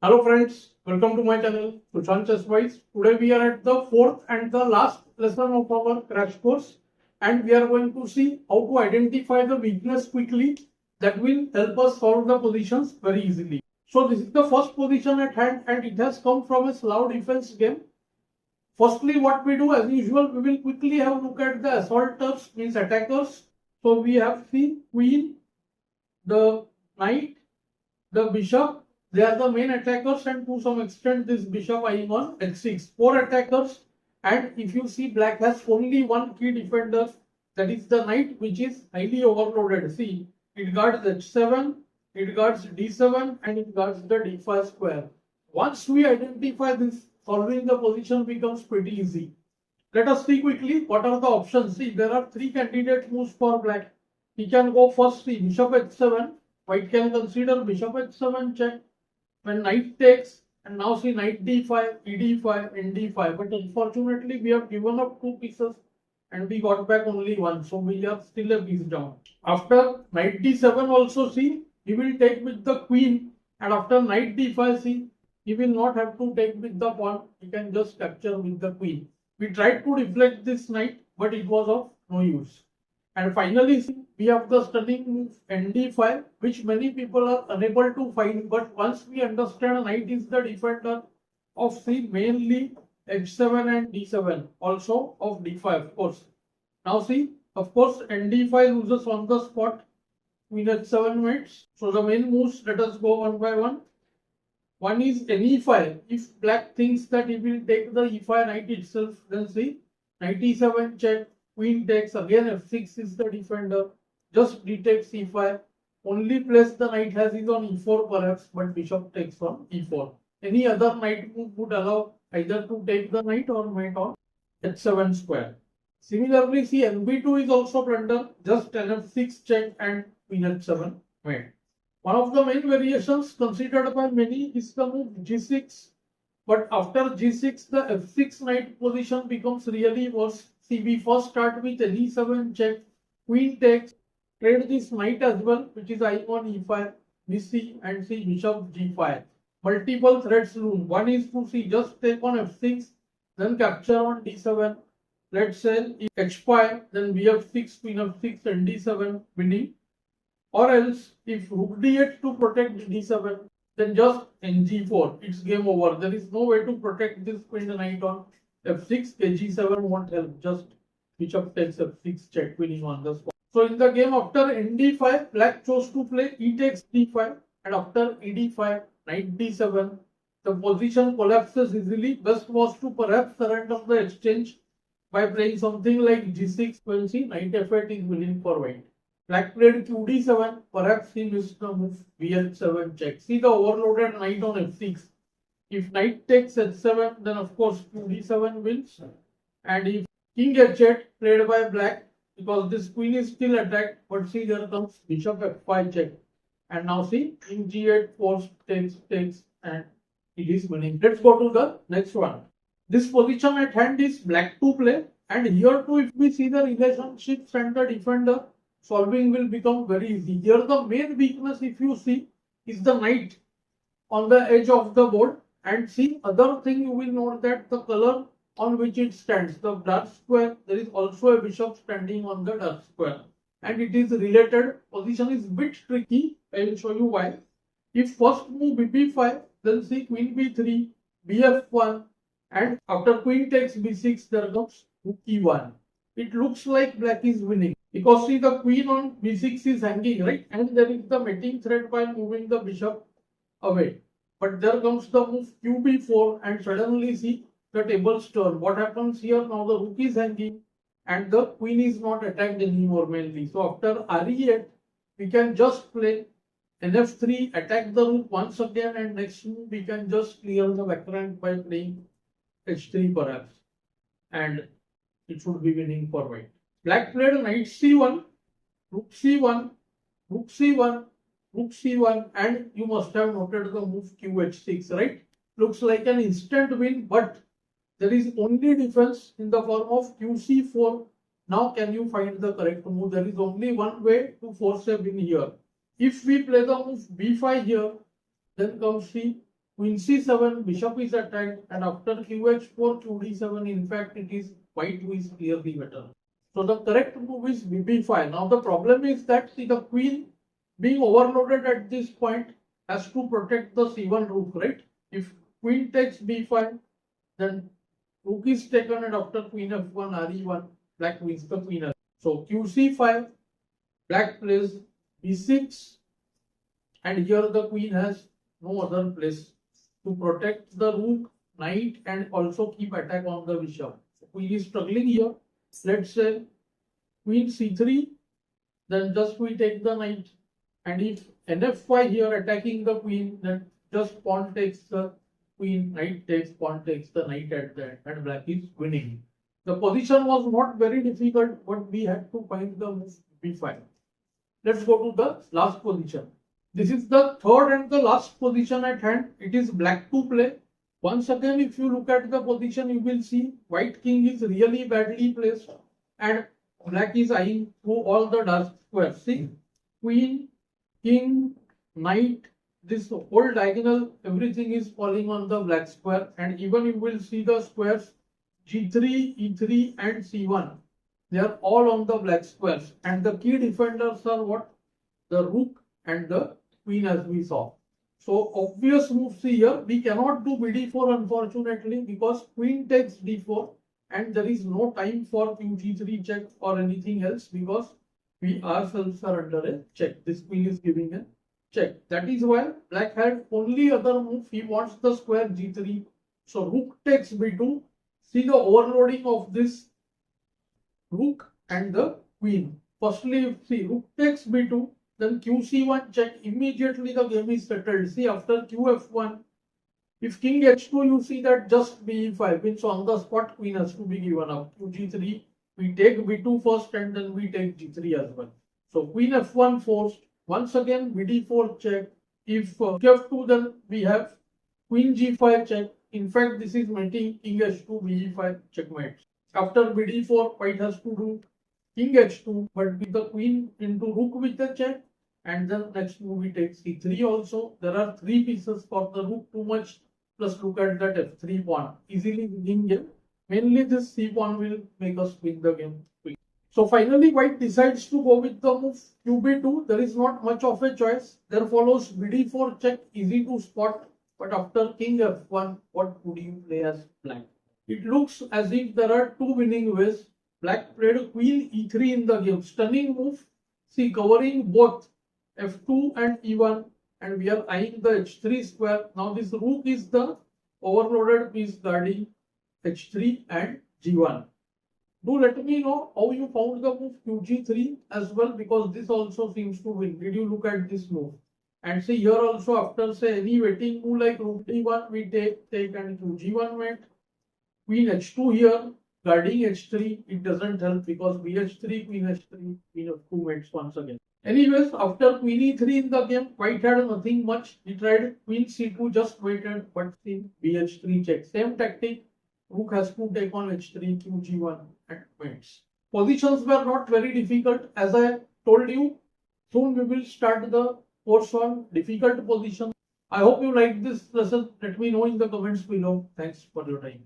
Hello friends, welcome to my channel SushantChessWise. Today we are at the fourth and the last lesson of our crash course, and we are going to see how to identify the weakness quickly that will help us solve the positions very easily. So this is the first position at hand and it has come from a slow defense game. Firstly, what we do as usual, we will quickly have a look at the assaulters, means attackers. So we have the queen, the knight, the bishop. They are the main attackers, and to some extent this bishop eyeing on h6. Four attackers, and if you see black has only one key defender, that is the knight, which is highly overloaded. See, it guards h7, it guards d7, and it guards the d5 square. Once we identify this, solving the position becomes pretty easy. Let us see quickly what are the options. See, there are three candidate moves for black. He can go first, see, bishop h7. White can consider bishop h7 check. When knight takes, and now see knight d5, ed5, nd5, but unfortunately we have given up two pieces and we got back only one, so we are still a piece down. After knight d7 also, see, he will take with the queen, and after knight d5, see, he will not have to take with the pawn, he can just capture with the queen. We tried to deflect this knight, but it was of no use. And finally, see, we have the stunning move nd5, which many people are unable to find. But once we understand knight is the defender of C, mainly h7 and d7, also of d5, of course. Now see, of course, nd5 loses on the spot, queen h7 mates. So the main moves, let us go one by one. One is ne5. If black thinks that he will take the e5 knight itself, then see, knight e7 check. Queen takes, again f6 is the defender, just d takes e5. Only place the knight has is on e4 perhaps, but bishop takes on e4. Any other knight move would allow either to take the knight or knight on h7 square. Similarly, see, nb2 is also blunder, just nf6 check and queen h7 mate. One of the main variations considered by many is the move g6, but after g6 the f6 knight position becomes really worse. See, we first start with e7 check, queen takes, trade this knight as well, which is eyeing on e5, bc, and see bishop g5. Multiple threats loom. One is to see just take on f6, then capture on d7. Let's say if h5, then bf6, queen f6, and d7 winning. Or else, if rook d8 to protect d7, then just ng4. It's game over. There is no way to protect this queen knight on f6, kg7 won't help, just bishop takes f6 check, winning on the spot. So in the game after nd5, black chose to play e takes d5, and after ed5, knight d7, the position collapses easily. Best was to perhaps surrender the exchange by playing something like g6, when see knight f8 is winning for white. Black played qd7, perhaps he missed the move bh7 check. See the overloaded knight on f6. If knight takes h7, then of course qd7 wins. And if king h8 played by black, because this queen is still attacked, but see there comes bishop f5 check. And now see king g8 force takes, and it is winning. Let's go to the next one. This position at hand is black to play, and here too if we see the relationships and the defender, solving will become very easy. Here the main weakness, if you see, is the knight on the edge of the board. And see, other thing you will note that the color on which it stands, the dark square, there is also a bishop standing on the dark square, and it is related. Position is bit tricky. I will show you why. If first move bp5, then see queen b3, bf1, and after queen takes b6, there comes rook e1. It looks like black is winning because see the queen on b6 is hanging, right, and there is the mating threat by moving the bishop away. But there comes the move qb4, and suddenly see the tables turn. What happens here? Now the rook is hanging and the queen is not attacked anymore mainly. So after re8, we can just play nf3, attack the rook once again, and next move we can just clear the background by playing h3 perhaps. And it should be winning for white. Black played knight c1, rook c1, rook c1, rook c1, and you must have noted the move qh6, right? Looks like an instant win, but there is only defense in the form of qc4. Now can you find the correct move? There is only one way to force a win here. If we play the move b5 here, then comes the queen c7, bishop is attacked, and after qh4, qd7, in fact, it is white who is clearly better. So the correct move is bb5. Now the problem is that the queen being overloaded at this point has to protect the c1 rook, right? If queen takes b5, then rook is taken, and after queen f1, re1, black wins the queen. So qc5, black plays b6, and here the queen has no other place to protect the rook, knight, and also keep attack on the bishop. So queen is struggling here. Let's say queen c3, then just we take the knight, and if nf5 here attacking the queen, then just pawn takes the queen, knight takes, pawn takes the knight at the end, and black is winning. The position was not very difficult, but we had to find the move b5. Let's go to the last position. This is the third and the last position at hand. It is black to play. Once again, if you look at the position, you will see white king is really badly placed, and black is eyeing through all the dark squares. See, queen, king, knight, this whole diagonal, everything is falling on the black square, and even you will see the squares g3, e3, and c1. They are all on the black squares, and the key defenders are what? The rook and the queen, as we saw. So obvious moves here. We cannot do bd4 unfortunately, because queen takes d4, and there is no time for qg3 check or anything else, because we ourselves are under a check. This queen is giving a check. That is why black had only other move. He wants the square g3. So rook takes b2. See the overloading of this rook and the queen. Firstly, see, rook takes b2, then qc1 check. Immediately the game is settled. See, after qf1, if king h2, you see that just b5 means on the spot queen has to be given up. qg3, we take b2 first, and then we take g3 as well. So queen f1 forced. Once again bd4 check. If f2, then we have queen g5 check. In fact, this is mating king h2, b5 checkmate. After bd4, white has to do king h2, but with the queen into rook with the check, and then next move we take c3 also. There are 3 pieces for the rook, too much. Plus look at that f3 pawn, easily winning game. Mainly this c pawn will make us win the game quick. So finally white decides to go with the move qb2. There is not much of a choice. There follows bd4 check, easy to spot. But after king f1, what would you play as black? It looks as if there are 2 winning ways. Black played queen e3 in the game. Stunning move. See, covering both f2 and e1, and we are eyeing the h3 square. Now this rook is the overloaded piece guarding h3 and g1. Do let me know how you found the move qg3 as well, because this also seems to win. Did you look at this move? And see here also, after say any waiting move like rook d1, we take and qg1 went. Queen h2 here, guarding h3, it doesn't help because bh3, queen h3, queen f2 mates once again. Anyways, after queen e3 in the game, white had nothing much. He tried queen c2, just waited, but see bh3 check. Same tactic, rook has to take on h3, qg1 and mates. Positions were not very difficult. As I told you, soon we will start the course on difficult positions. I hope you liked this lesson. Let me know in the comments below. Thanks for your time.